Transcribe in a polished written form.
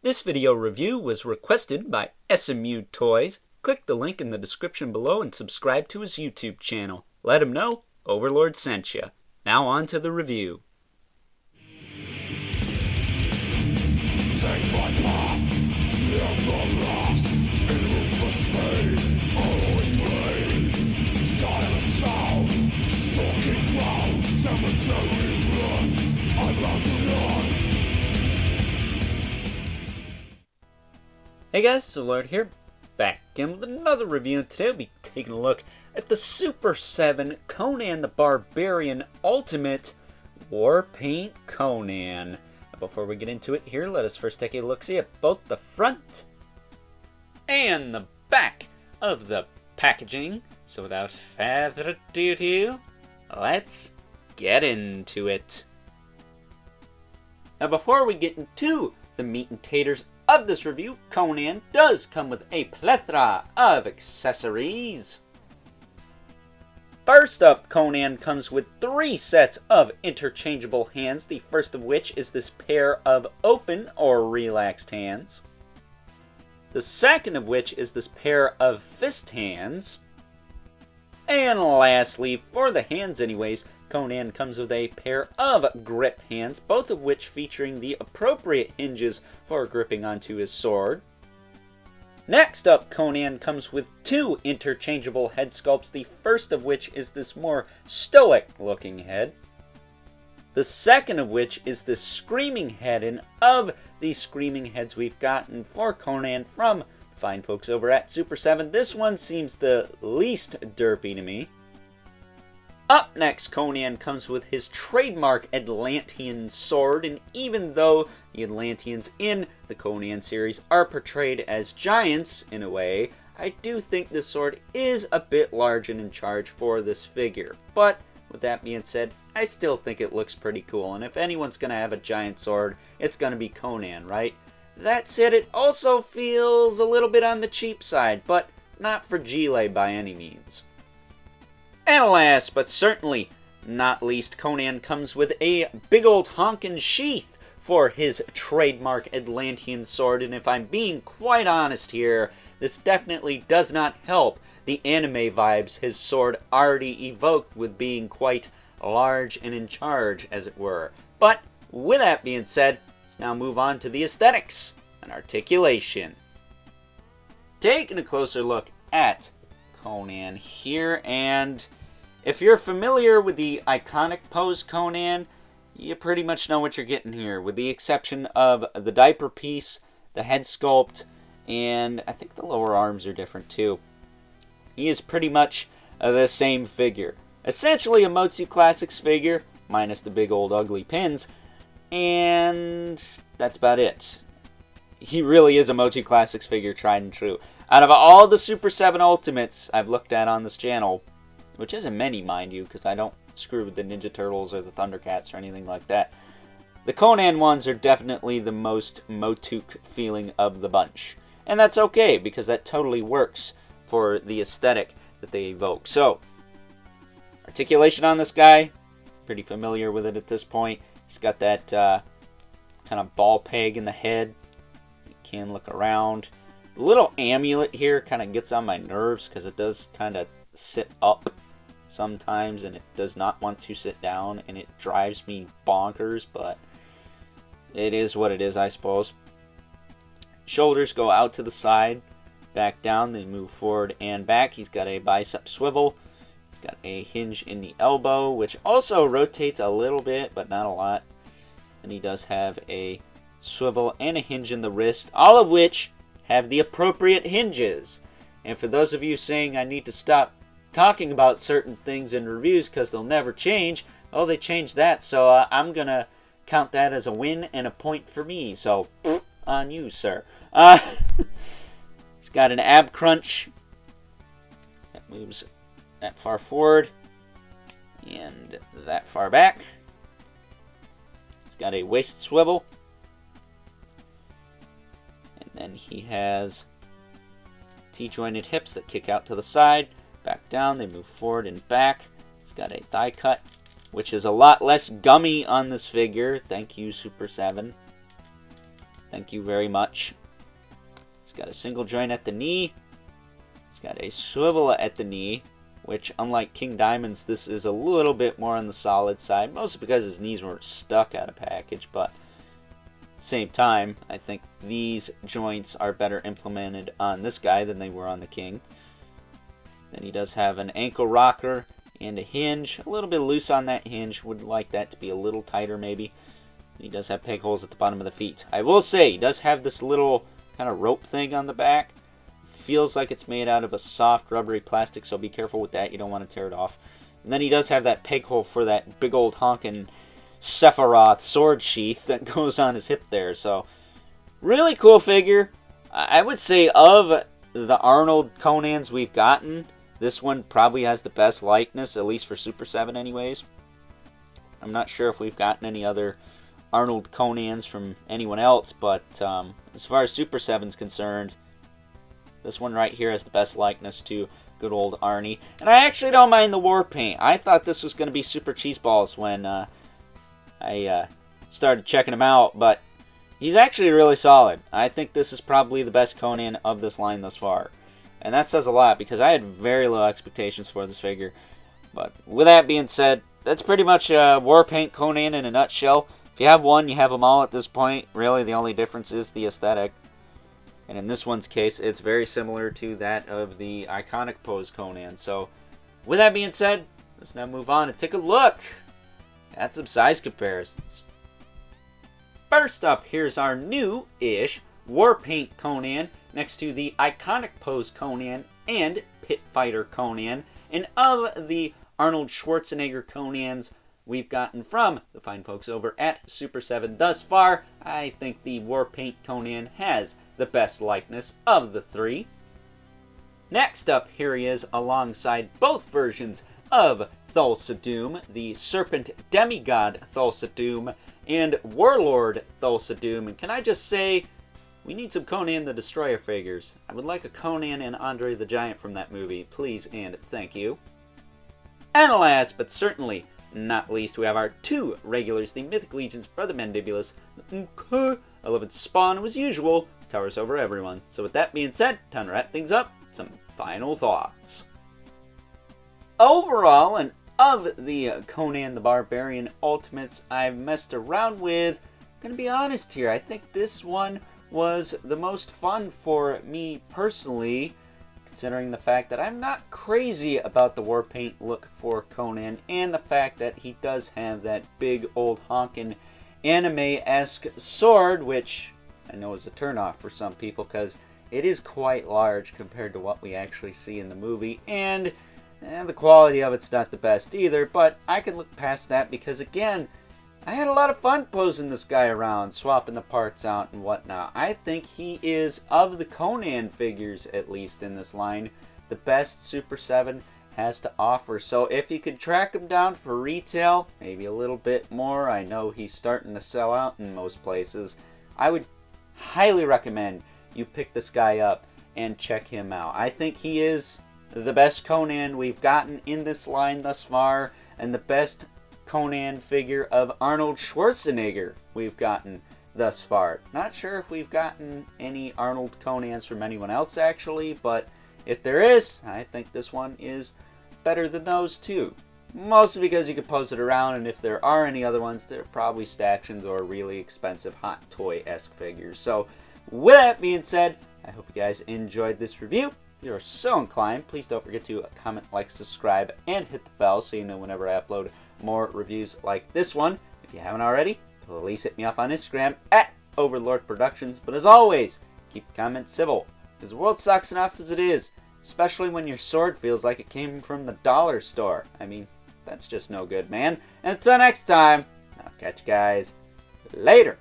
This video review was requested by SMU Toys. Click the link in the description below and subscribe to his YouTube channel. Let him know Overlord sent you. Now on to the review. Take my path, never lost, in ruthless pain, always rain. Silent sound, stalking ground, cemetery run, I'm routing on. Hey guys, Overlord here, back again with another review. Today we'll be taking a look at the Super7 Conan the Barbarian Ultimate War Paint Conan. Now before we get into it here, let us first take a look-see at both the front and the back of the packaging. So without further ado, let's get into it. Now before we get into the meat and taters of this review, Conan does come with a plethora of accessories. First up, Conan comes with 3 sets of interchangeable hands, the first of which is this pair of open or relaxed hands. The second of which is this pair of fist hands. And lastly, for the hands anyways, Conan comes with a pair of grip hands, both of which featuring the appropriate hinges for gripping onto his sword. Next up, Conan comes with 2 interchangeable head sculpts, the first of which is this more stoic looking head. The second of which is this screaming head, and of these screaming heads we've gotten for Conan from fine folks over at Super7, this one seems the least derpy to me. Up next, Conan comes with his trademark Atlantean sword, and even though the Atlanteans in the Conan series are portrayed as giants in a way, I do think this sword is a bit large and in charge for this figure. But with that being said, I still think it looks pretty cool, and if anyone's going to have a giant sword, it's going to be Conan, right? That said, it also feels a little bit on the cheap side, but not fragile by any means. And last, but certainly not least, Conan comes with a big old honkin' sheath for his trademark Atlantean sword, and if I'm being quite honest here, this definitely does not help the anime vibes his sword already evoked with being quite large and in charge, as it were. But with that being said, let's now move on to the aesthetics and articulation. Taking a closer look at Conan here, and if you're familiar with the iconic pose Conan, you pretty much know what you're getting here, with the exception of the diaper piece, the head sculpt, and I think the lower arms are different too. He is pretty much the same figure. Essentially a Motsu Classics figure, minus the big old ugly pins, and that's about it. He really is a Motsu Classics figure, tried and true. Out of all the Super7 Ultimates I've looked at on this channel, which isn't many, mind you, because I don't screw with the Ninja Turtles or the Thundercats or anything like that, the Conan ones are definitely the most Motuk feeling of the bunch. And that's okay, because that totally works for the aesthetic that they evoke. So, articulation on this guy, pretty familiar with it at this point. He's got that kind of ball peg in the head. You can look around. The little amulet here kind of gets on my nerves because it does kind of sit up sometimes and it does not want to sit down, and it drives me bonkers, but it is what it is, I suppose. Shoulders go out to the side, back down, they move forward and back. He's got a bicep swivel. He's got a hinge in the elbow, which also rotates a little bit, but not a lot. And he does have a swivel and a hinge in the wrist, all of which have the appropriate hinges. And for those of you saying I need to stop talking about certain things in reviews because they'll never change, oh, they changed that, so I'm going to count that as a win and a point for me. So, on you, sir. He's got an ab crunch that moves that far forward and that far back. He's got a waist swivel. And then he has T-jointed hips that kick out to the side, back down, they move forward and back. He's got a thigh cut, which is a lot less gummy on this figure. Thank you, Super7. Thank you very much. He's got a single joint at the knee. He's got a swivel at the knee, which, unlike King Diamond's, this is a little bit more on the solid side, mostly because his knees were stuck out of package, but at the same time, I think these joints are better implemented on this guy than they were on the King. Then he does have an ankle rocker and a hinge, a little bit loose on that hinge, would like that to be a little tighter maybe. He does have peg holes at the bottom of the feet. I will say, he does have this little kind of rope thing on the back. Feels like it's made out of a soft rubbery plastic, so be careful with that. You don't want to tear it off. And then he does have that peg hole for that big old honkin' Sephiroth sword sheath that goes on his hip there. So, really cool figure. I would say of the Arnold Conans we've gotten, this one probably has the best likeness, at least for Super 7 anyways. I'm not sure if we've gotten any other Arnold Conans from anyone else, but as far as Super 7's concerned, this one right here has the best likeness to good old Arnie. And I actually don't mind the war paint. I thought this was going to be super cheeseballs when I started checking him out, but he's actually really solid. I think this is probably the best Conan of this line thus far. And that says a lot, because I had very low expectations for this figure. But with that being said, that's pretty much war paint Conan in a nutshell. If you have one, you have them all at this point. Really, the only difference is the aesthetic. And in this one's case, it's very similar to that of the iconic pose Conan. So, with that being said, let's now move on and take a look at some size comparisons. First up, here's our new-ish War Paint Conan next to the iconic pose Conan and Pit Fighter Conan. And of the Arnold Schwarzenegger Conans we've gotten from the fine folks over at Super 7 thus far, I think the War Paint Conan has the best likeness of the three. Next up, here he is alongside both versions of Thulsa Doom, the Serpent Demigod Thulsa Doom and Warlord Thulsa Doom. And can I just say, we need some Conan the Destroyer figures. I would like a Conan and Andre the Giant from that movie, please and thank you. And last but certainly not least, we have our two regulars, the Mythic Legion's Brother Mandibulus, the 11th Spawn, who as usual towers over everyone. So with that being said, time to wrap things up. Some final thoughts. Overall, and of the Conan the Barbarian Ultimates I've messed around with, I'm going to be honest here, I think this one was the most fun for me personally, considering the fact that I'm not crazy about the war paint look for Conan, and the fact that he does have that big old honkin' anime-esque sword, which I know is a turnoff for some people because it is quite large compared to what we actually see in the movie, and the quality of it's not the best either, but I can look past that because, again, I had a lot of fun posing this guy around, swapping the parts out and whatnot. I think he is, of the Conan figures at least in this line, the best Super 7 has to offer. So if you could track him down for retail, maybe a little bit more, I know he's starting to sell out in most places, I would highly recommend you pick this guy up and check him out. I think he is the best Conan we've gotten in this line thus far, and the best Conan figure of Arnold Schwarzenegger we've gotten thus far. Not sure if we've gotten any Arnold Conans from anyone else actually, but if there is, I think this one is better than those two. Mostly because you can pose it around, and if there are any other ones, they're probably stactions or really expensive hot toy-esque figures. So, with that being said, I hope you guys enjoyed this review. If you're so inclined, please don't forget to comment, like, subscribe, and hit the bell so you know whenever I upload more reviews like this one. If you haven't already, please hit me up on Instagram at Overlord Productions. But as always, keep the comments civil, because the world sucks enough as it is, especially when your sword feels like it came from the dollar store. I mean, that's just no good, man. And until next time, I'll catch you guys later.